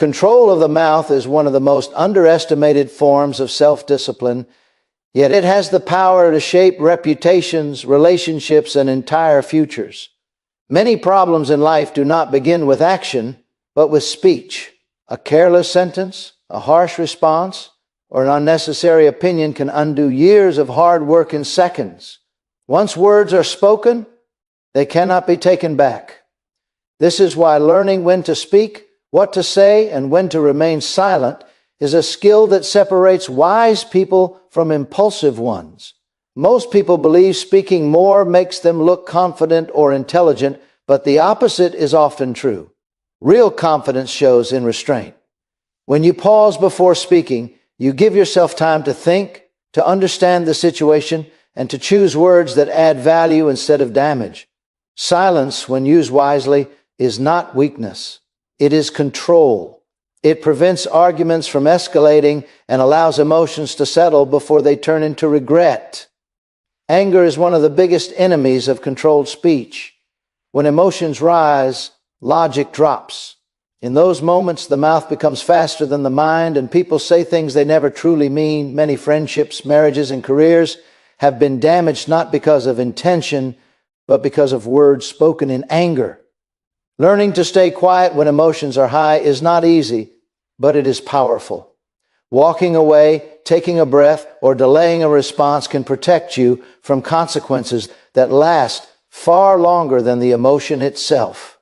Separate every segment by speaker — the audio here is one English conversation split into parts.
Speaker 1: Control of the mouth is one of the most underestimated forms of self-discipline, yet it has the power to shape reputations, relationships, and entire futures. Many problems in life do not begin with action, but with speech. A careless sentence, a harsh response, or an unnecessary opinion can undo years of hard work in seconds. Once words are spoken, they cannot be taken back. This is why learning when to speak, what to say, and when to remain silent is a skill that separates wise people from impulsive ones. Most people believe speaking more makes them look confident or intelligent, but the opposite is often true. Real confidence shows in restraint. When you pause before speaking, you give yourself time to think, to understand the situation, and to choose words that add value instead of damage. Silence, when used wisely, is not weakness. It is control. It prevents arguments from escalating and allows emotions to settle before they turn into regret. Anger is one of the biggest enemies of controlled speech. When emotions rise, logic drops. In those moments, the mouth becomes faster than the mind, and people say things they never truly mean. Many friendships, marriages, and careers have been damaged not because of intention, but because of words spoken in anger. Learning to stay quiet when emotions are high is not easy, but it is powerful. Walking away, taking a breath, or delaying a response can protect you from consequences that last far longer than the emotion itself.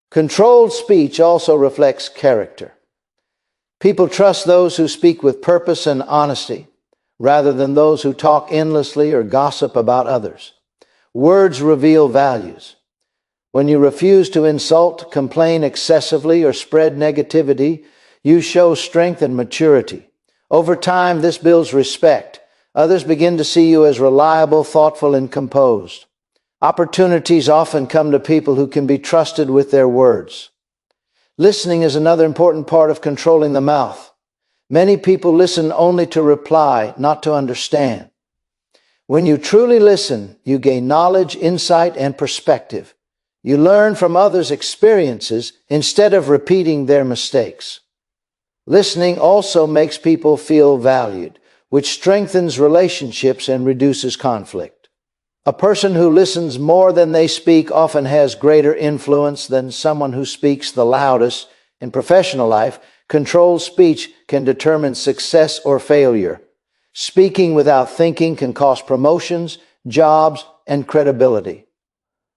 Speaker 1: Controlled speech also reflects character. People trust those who speak with purpose and honesty, rather than those who talk endlessly or gossip about others. Words reveal values. When you refuse to insult, complain excessively, or spread negativity, you show strength and maturity. Over time, this builds respect. Others begin to see you as reliable, thoughtful, and composed. Opportunities often come to people who can be trusted with their words. Listening is another important part of controlling the mouth. Many people listen only to reply, not to understand. When you truly listen, you gain knowledge, insight, and perspective. You learn from others' experiences instead of repeating their mistakes. Listening also makes people feel valued, which strengthens relationships and reduces conflict. A person who listens more than they speak often has greater influence than someone who speaks the loudest. In professional life, controlled speech can determine success or failure. Speaking without thinking can cost promotions, jobs, and credibility.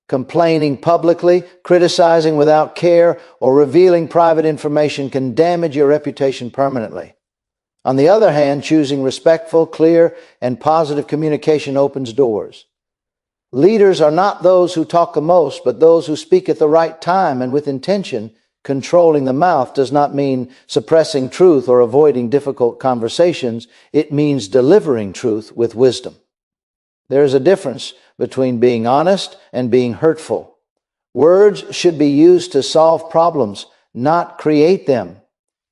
Speaker 1: Complaining publicly, criticizing without care, or revealing private information can damage your reputation permanently. On the other hand, choosing respectful, clear, and positive communication opens doors. Leaders are not those who talk the most, but those who speak at the right time and with intention. Controlling the mouth does not mean suppressing truth or avoiding difficult conversations. It means delivering truth with wisdom. There is a difference between being honest and being hurtful. Words should be used to solve problems, not create them.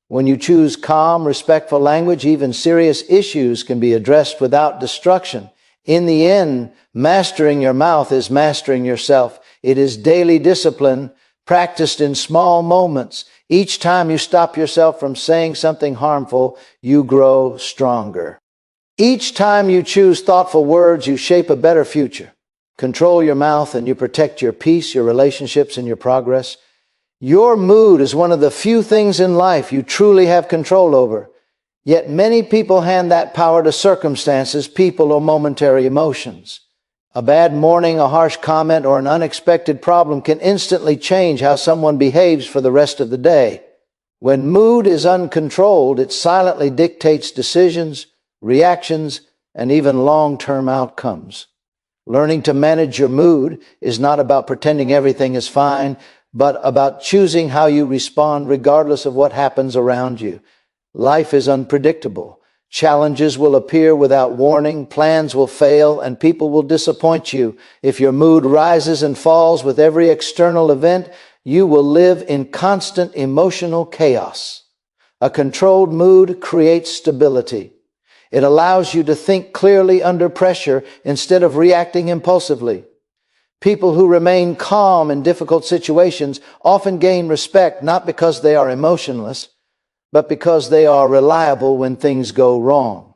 Speaker 1: When you choose calm, respectful language, even serious issues can be addressed without destruction. In the end, mastering your mouth is mastering yourself. It is daily discipline practiced in small moments. Each time you stop yourself from saying something harmful, you grow stronger. Each time you choose thoughtful words, you shape a better future. Control your mouth and you protect your peace, your relationships, and your progress. Your mood is one of the few things in life you truly have control over. Yet many people hand that power to circumstances, people, or momentary emotions. A bad morning, a harsh comment, or an unexpected problem can instantly change how someone behaves for the rest of the day. When mood is uncontrolled, it silently dictates decisions, reactions, and even long-term outcomes. Learning to manage your mood is not about pretending everything is fine, but about choosing how you respond regardless of what happens around you. Life is unpredictable. Challenges will appear without warning, plans will fail, and people will disappoint you. If your mood rises and falls with every external event, you will live in constant emotional chaos. A controlled mood creates stability. It allows you to think clearly under pressure instead of reacting impulsively. People who remain calm in difficult situations often gain respect not because they are emotionless, but because they are reliable when things go wrong.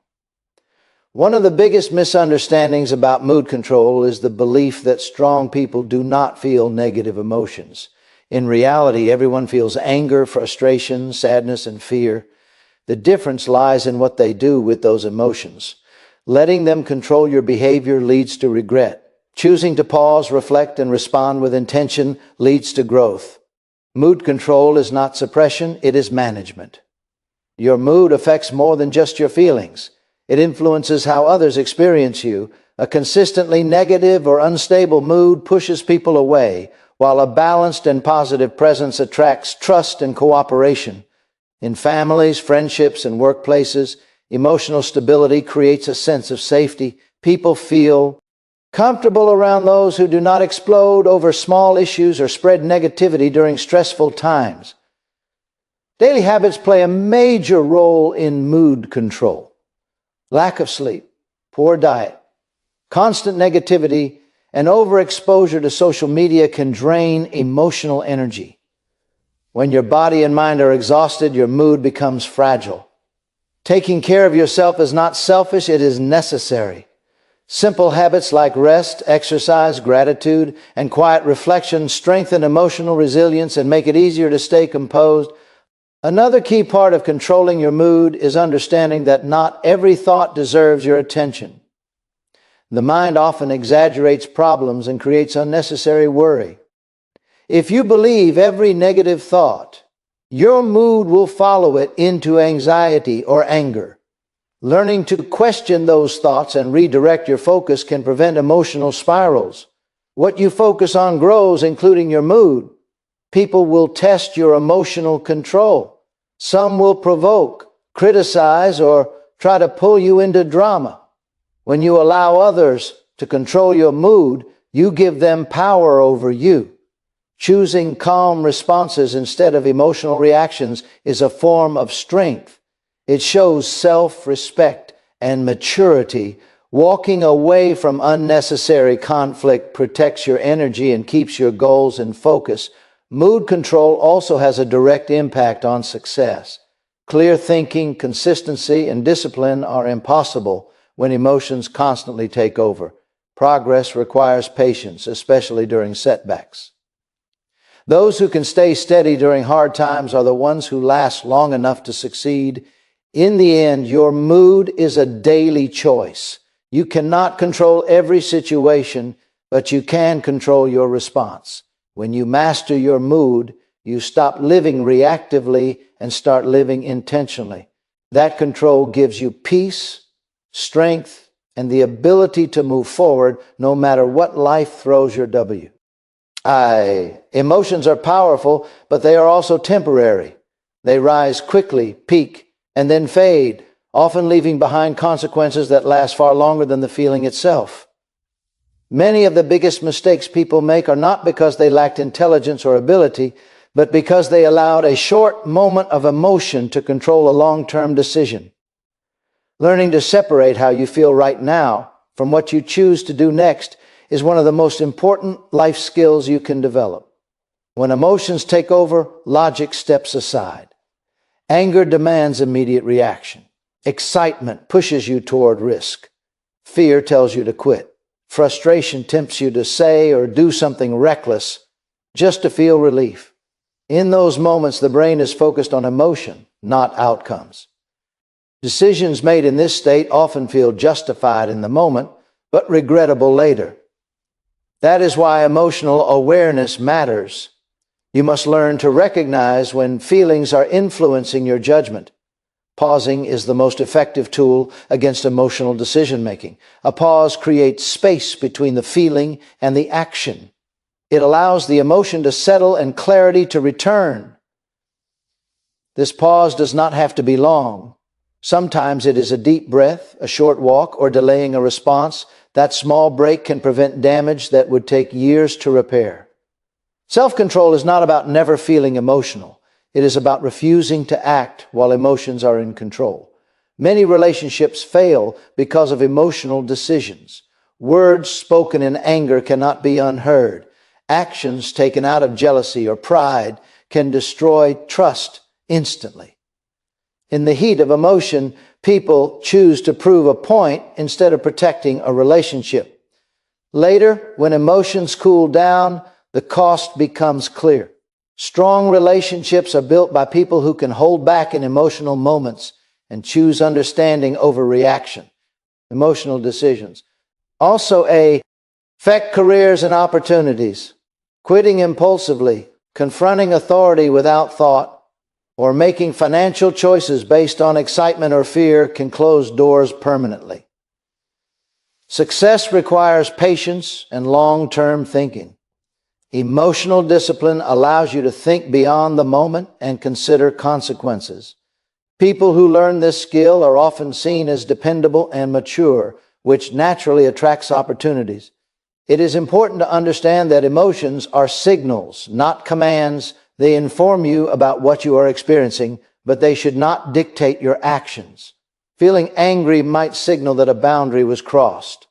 Speaker 1: One of the biggest misunderstandings about mood control is the belief that strong people do not feel negative emotions. In reality, everyone feels anger, frustration, sadness, and fear. The difference lies in what they do with those emotions. Letting them control your behavior leads to regret. Choosing to pause, reflect, and respond with intention leads to growth. Mood control is not suppression, it is management. Your mood affects more than just your feelings. It influences how others experience you. A consistently negative or unstable mood pushes people away, while a balanced and positive presence attracts trust and cooperation. In families, friendships, and workplaces, emotional stability creates a sense of safety. People feel comfortable around those who do not explode over small issues or spread negativity during stressful times. Daily habits play a major role in mood control. Lack of sleep, poor diet, constant negativity, and overexposure to social media can drain emotional energy. When your body and mind are exhausted, your mood becomes fragile. Taking care of yourself is not selfish, it is necessary. Simple habits like rest, exercise, gratitude, and quiet reflection strengthen emotional resilience and make it easier to stay composed. Another key part of controlling your mood is understanding that not every thought deserves your attention. The mind often exaggerates problems and creates unnecessary worry. If you believe every negative thought, your mood will follow it into anxiety or anger. Learning to question those thoughts and redirect your focus can prevent emotional spirals. What you focus on grows, including your mood. People will test your emotional control. Some will provoke, criticize, or try to pull you into drama. When you allow others to control your mood, you give them power over you. Choosing calm responses instead of emotional reactions is a form of strength. It shows self-respect and maturity. Walking away from unnecessary conflict protects your energy and keeps your goals in focus. Mood control also has a direct impact on success. Clear thinking, consistency, and discipline are impossible when emotions constantly take over. Progress requires patience, especially during setbacks. Those who can stay steady during hard times are the ones who last long enough to succeed. In the end, your mood is a daily choice. You cannot control every situation, but you can control your response. When you master your mood, you stop living reactively and start living intentionally. That control gives you peace, strength, and the ability to move forward no matter what life throws your way. Emotions are powerful, but they are also temporary. They rise quickly, peak, and then fade, often leaving behind consequences that last far longer than the feeling itself. Many of the biggest mistakes people make are not because they lacked intelligence or ability, but because they allowed a short moment of emotion to control a long-term decision. Learning to separate how you feel right now from what you choose to do next is one of the most important life skills you can develop. When emotions take over, logic steps aside. Anger demands immediate reaction. Excitement pushes you toward risk. Fear tells you to quit. Frustration tempts you to say or do something reckless just to feel relief. In those moments, the brain is focused on emotion, not outcomes. Decisions made in this state often feel justified in the moment, but regrettable later. That is why emotional awareness matters. You must learn to recognize when feelings are influencing your judgment. Pausing is the most effective tool against emotional decision-making. A pause creates space between the feeling and the action. It allows the emotion to settle and clarity to return. This pause does not have to be long. Sometimes it is a deep breath, a short walk, or delaying a response. That small break can prevent damage that would take years to repair. Self-control is not about never feeling emotional. It is about refusing to act while emotions are in control. Many relationships fail because of emotional decisions. Words spoken in anger cannot be unheard. Actions taken out of jealousy or pride can destroy trust instantly. In the heat of emotion, people choose to prove a point instead of protecting a relationship. Later, when emotions cool down, the cost becomes clear. Strong relationships are built by people who can hold back in emotional moments and choose understanding over reaction. Emotional decisions. Also affect careers and opportunities. Quitting impulsively, confronting authority without thought, or making financial choices based on excitement or fear can close doors permanently. Success requires patience and long-term thinking. Emotional discipline allows you to think beyond the moment and consider consequences. People who learn this skill are often seen as dependable and mature, which naturally attracts opportunities. It is important to understand that emotions are signals, not commands. They inform you about what you are experiencing, but they should not dictate your actions. Feeling angry might signal that a boundary was crossed.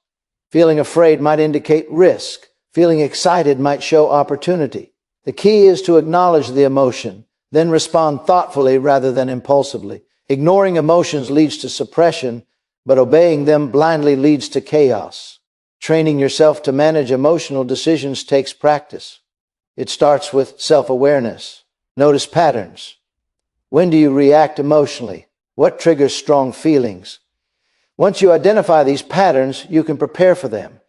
Speaker 1: Feeling afraid might indicate risk. Feeling excited might show opportunity. The key is to acknowledge the emotion, then respond thoughtfully rather than impulsively. Ignoring emotions leads to suppression, but obeying them blindly leads to chaos. Training yourself to manage emotional decisions takes practice. It starts with self-awareness. Notice patterns. When do you react emotionally? What triggers strong feelings? Once you identify these patterns, you can prepare for them.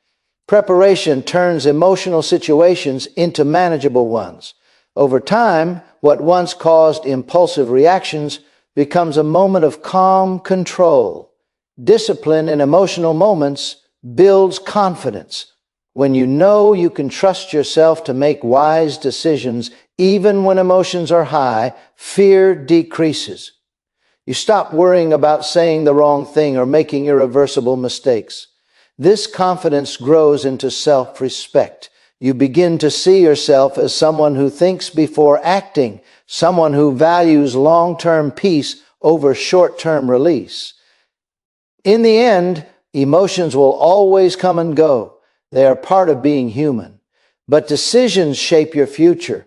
Speaker 1: Preparation turns emotional situations into manageable ones. Over time, what once caused impulsive reactions becomes a moment of calm control. Discipline in emotional moments builds confidence. When you know you can trust yourself to make wise decisions, even when emotions are high, fear decreases. You stop worrying about saying the wrong thing or making irreversible mistakes. This confidence grows into self-respect. You begin to see yourself as someone who thinks before acting, someone who values long-term peace over short-term release. In the end, emotions will always come and go. They are part of being human. But decisions shape your future.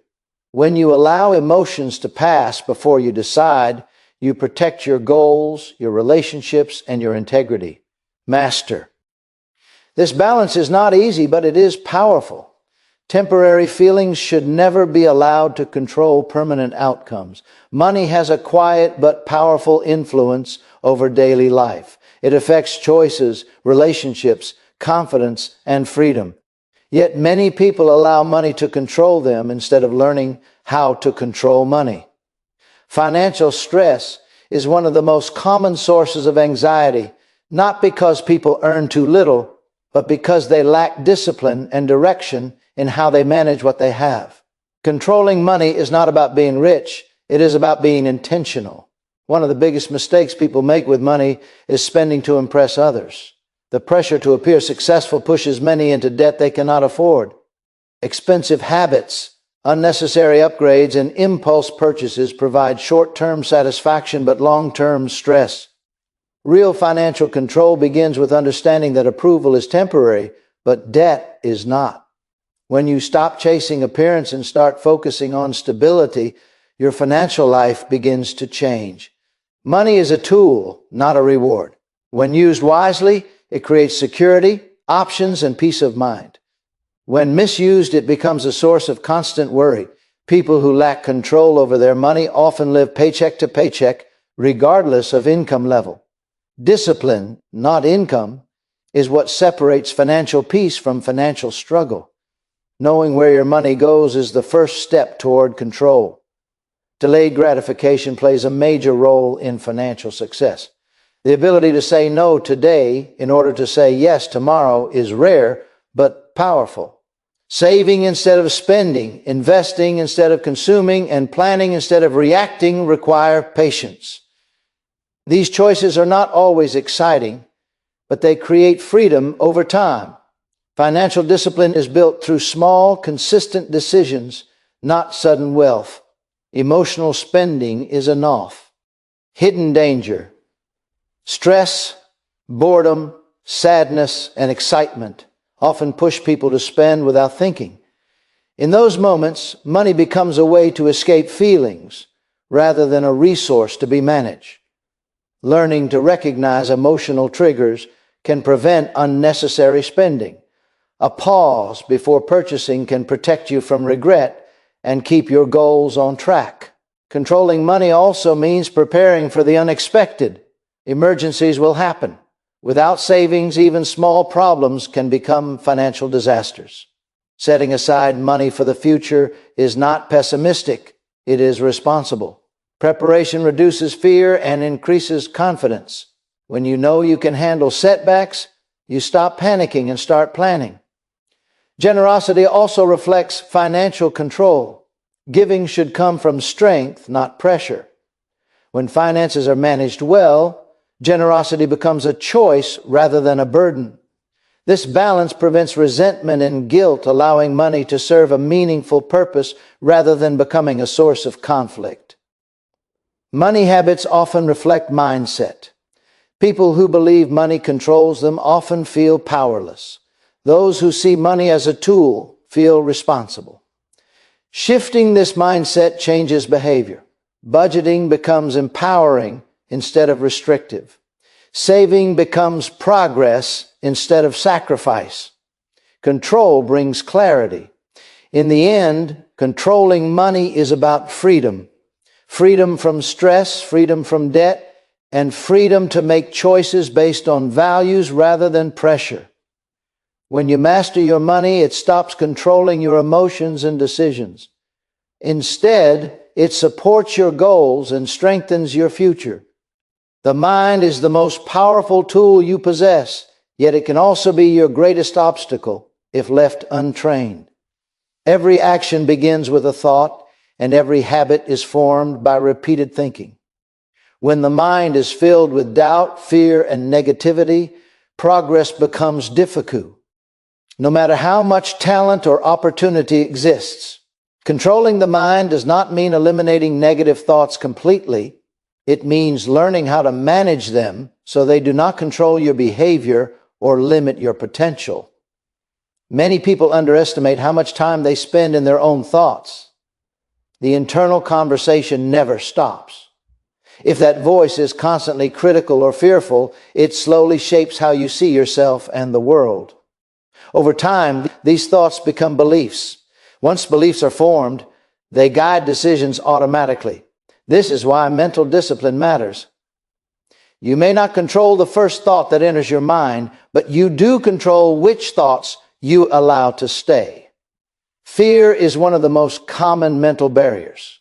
Speaker 1: When you allow emotions to pass before you decide, you protect your goals, your relationships, and your integrity. Master. This balance is not easy, but it is powerful. Temporary feelings should never be allowed to control permanent outcomes. Money has a quiet but powerful influence over daily life. It affects choices, relationships, confidence, and freedom. Yet many people allow money to control them instead of learning how to control money. Financial stress is one of the most common sources of anxiety, not because people earn too little, but because they lack discipline and direction in how they manage what they have. Controlling money is not about being rich, it is about being intentional. One of the biggest mistakes people make with money is spending to impress others. The pressure to appear successful pushes many into debt they cannot afford. Expensive habits, unnecessary upgrades, and impulse purchases provide short-term satisfaction but long-term stress. Real financial control begins with understanding that approval is temporary, but debt is not. When you stop chasing appearance and start focusing on stability, your financial life begins to change. Money is a tool, not a reward. When used wisely, it creates security, options, and peace of mind. When misused, it becomes a source of constant worry. People who lack control over their money often live paycheck to paycheck, regardless of income level. Discipline, not income, is what separates financial peace from financial struggle. Knowing where your money goes is the first step toward control. Delayed gratification plays a major role in financial success. The ability to say no today in order to say yes tomorrow is rare but powerful. Saving instead of spending, investing instead of consuming, and planning instead of reacting require patience. These choices are not always exciting, but they create freedom over time. Financial discipline is built through small, consistent decisions, not sudden wealth. Emotional spending is enough. Hidden danger. Stress, boredom, sadness, and excitement often push people to spend without thinking. In those moments, money becomes a way to escape feelings rather than a resource to be managed. Learning to recognize emotional triggers can prevent unnecessary spending. A pause before purchasing can protect you from regret and keep your goals on track. Controlling money also means preparing for the unexpected. Emergencies will happen. Without savings, even small problems can become financial disasters. Setting aside money for the future is not pessimistic, it is responsible. Preparation reduces fear and increases confidence. When you know you can handle setbacks, you stop panicking and start planning. Generosity also reflects financial control. Giving should come from strength, not pressure. When finances are managed well, generosity becomes a choice rather than a burden. This balance prevents resentment and guilt, allowing money to serve a meaningful purpose rather than becoming a source of conflict. Money habits often reflect mindset. People who believe money controls them often feel powerless. Those who see money as a tool feel responsible. Shifting this mindset changes behavior. Budgeting becomes empowering instead of restrictive. Saving becomes progress instead of sacrifice. Control brings clarity. In the end, controlling money is about freedom. Freedom from stress, freedom from debt, and freedom to make choices based on values rather than pressure. When you master your money, it stops controlling your emotions and decisions. Instead, it supports your goals and strengthens your future. The mind is the most powerful tool you possess, yet it can also be your greatest obstacle if left untrained. Every action begins with a thought, and every habit is formed by repeated thinking. When the mind is filled with doubt, fear, and negativity, progress becomes difficult. No matter how much talent or opportunity exists, controlling the mind does not mean eliminating negative thoughts completely. It means learning how to manage them so they do not control your behavior or limit your potential. Many people underestimate how much time they spend in their own thoughts. The internal conversation never stops. If that voice is constantly critical or fearful, it slowly shapes how you see yourself and the world. Over time, these thoughts become beliefs. Once beliefs are formed, they guide decisions automatically. This is why mental discipline matters. You may not control the first thought that enters your mind, but you do control which thoughts you allow to stay. Fear is one of the most common mental barriers.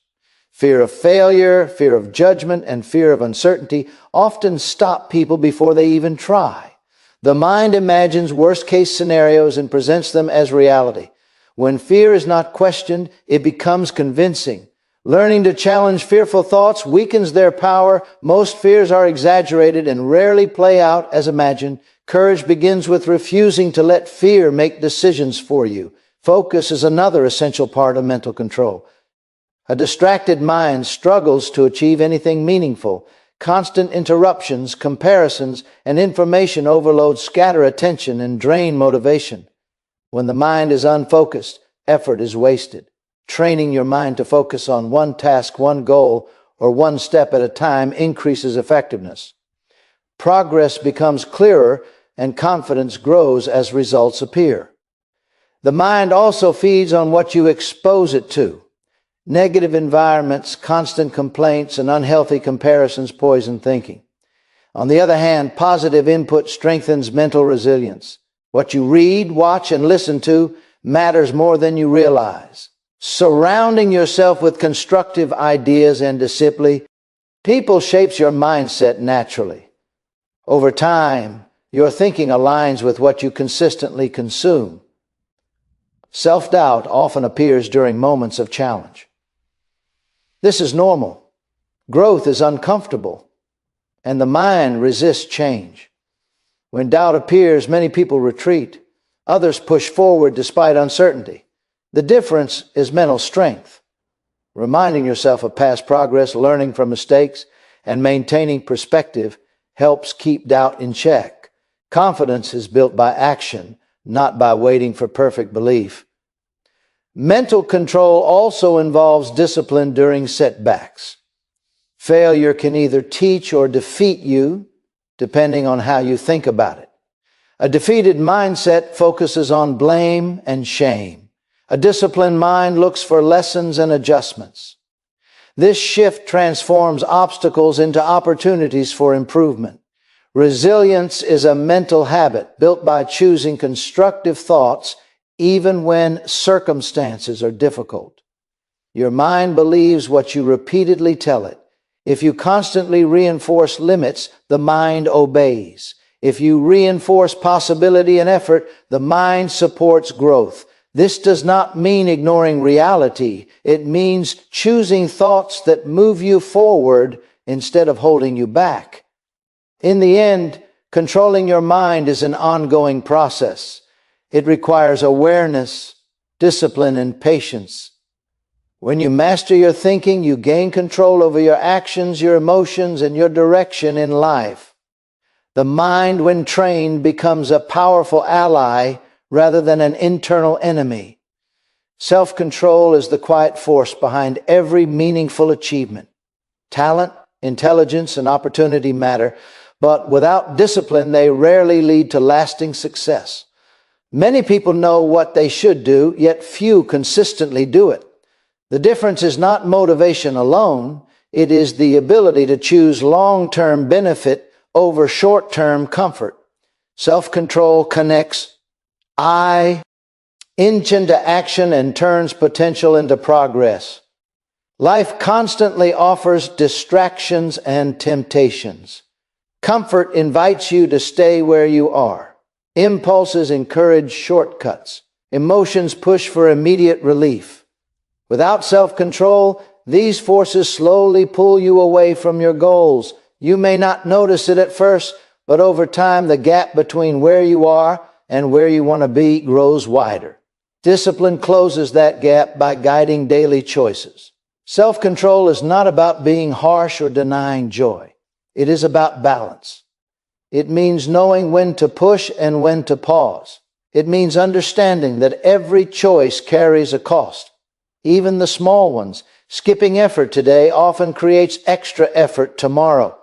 Speaker 1: Fear of failure, fear of judgment, and fear of uncertainty often stop people before they even try. The mind imagines worst-case scenarios and presents them as reality. When fear is not questioned, it becomes convincing. Learning to challenge fearful thoughts weakens their power. Most fears are exaggerated and rarely play out as imagined. Courage begins with refusing to let fear make decisions for you. Focus is another essential part of mental control. A distracted mind struggles to achieve anything meaningful. Constant interruptions, comparisons, and information overload scatter attention and drain motivation. When the mind is unfocused, effort is wasted. Training your mind to focus on one task, one goal, or one step at a time increases effectiveness. Progress becomes clearer and confidence grows as results appear. The mind also feeds on what you expose it to. Negative environments, constant complaints, and unhealthy comparisons poison thinking. On the other hand, positive input strengthens mental resilience. What you read, watch, and listen to matters more than you realize. Surrounding yourself with constructive ideas and discipline, people shapes your mindset naturally. Over time, your thinking aligns with what you consistently consume. Self-doubt often appears during moments of challenge. This is normal. Growth is uncomfortable, and the mind resists change. When doubt appears, many people retreat. Others push forward despite uncertainty. The difference is mental strength. Reminding yourself of past progress, learning from mistakes, and maintaining perspective helps keep doubt in check. Confidence is built by action, not by waiting for perfect belief. Mental control also involves discipline during setbacks. Failure can either teach or defeat you, depending on how you think about it. A defeated mindset focuses on blame and shame. A disciplined mind looks for lessons and adjustments. This shift transforms obstacles into opportunities for improvement. Resilience is a mental habit built by choosing constructive thoughts even when circumstances are difficult. Your mind believes what you repeatedly tell it. If you constantly reinforce limits, the mind obeys. If you reinforce possibility and effort, the mind supports growth. This does not mean ignoring reality. It means choosing thoughts that move you forward instead of holding you back. In the end, controlling your mind is an ongoing process. It requires awareness, discipline, and patience. When you master your thinking, you gain control over your actions, your emotions, and your direction in life. The mind, when trained, becomes a powerful ally rather than an internal enemy. Self-control is the quiet force behind every meaningful achievement. Talent, intelligence, and opportunity matter, but without discipline, they rarely lead to lasting success. Many people know what they should do, yet few consistently do it. The difference is not motivation alone, it is the ability to choose long-term benefit over short-term comfort. Self-control connects I inch into action and turns potential into progress. Life constantly offers distractions and temptations. Comfort invites you to stay where you are. Impulses encourage shortcuts. Emotions push for immediate relief. Without self-control, these forces slowly pull you away from your goals. You may not notice it at first, but over time, the gap between where you are and where you want to be grows wider. Discipline closes that gap by guiding daily choices. Self-control is not about being harsh or denying joy. It is about balance. It means knowing when to push and when to pause. It means understanding that every choice carries a cost, even the small ones. Skipping effort today often creates extra effort tomorrow.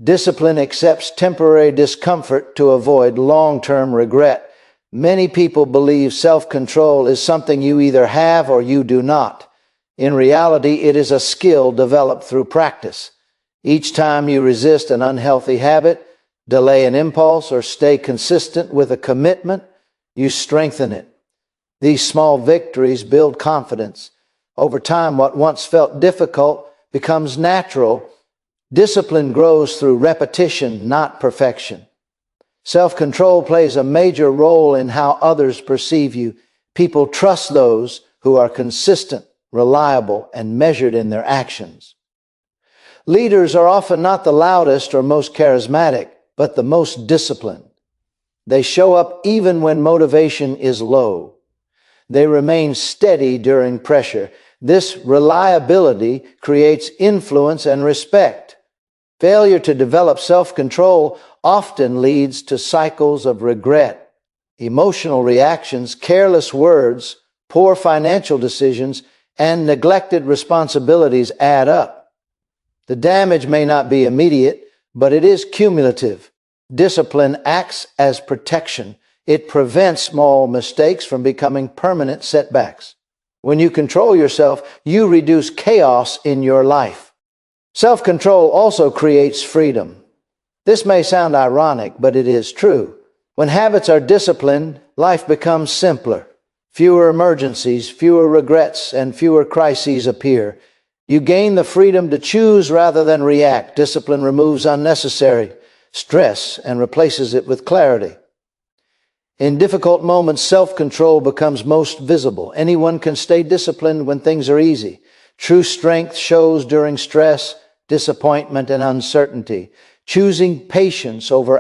Speaker 1: Discipline accepts temporary discomfort to avoid long-term regret. Many people believe self-control is something you either have or you do not. In reality, it is a skill developed through practice. Each time you resist an unhealthy habit, delay an impulse, or stay consistent with a commitment, you strengthen it. These small victories build confidence. Over time, what once felt difficult becomes natural. Discipline grows through repetition, not perfection. Self-control plays a major role in how others perceive you. People trust those who are consistent, reliable, and measured in their actions. Leaders are often not the loudest or most charismatic, but the most disciplined. They show up even when motivation is low. They remain steady during pressure. This reliability creates influence and respect. Failure to develop self-control often leads to cycles of regret, emotional reactions, careless words, poor financial decisions, and neglected responsibilities add up. The damage may not be immediate, but it is cumulative. Discipline acts as protection. It prevents small mistakes from becoming permanent setbacks. When you control yourself, you reduce chaos in your life. Self-control also creates freedom. This may sound ironic, but it is true. When habits are disciplined, life becomes simpler. Fewer emergencies, fewer regrets, and fewer crises appear. You gain the freedom to choose rather than react. Discipline removes unnecessary stress and replaces it with clarity. In difficult moments, self-control becomes most visible. Anyone can stay disciplined when things are easy. True strength shows during stress, disappointment, and uncertainty. Choosing patience over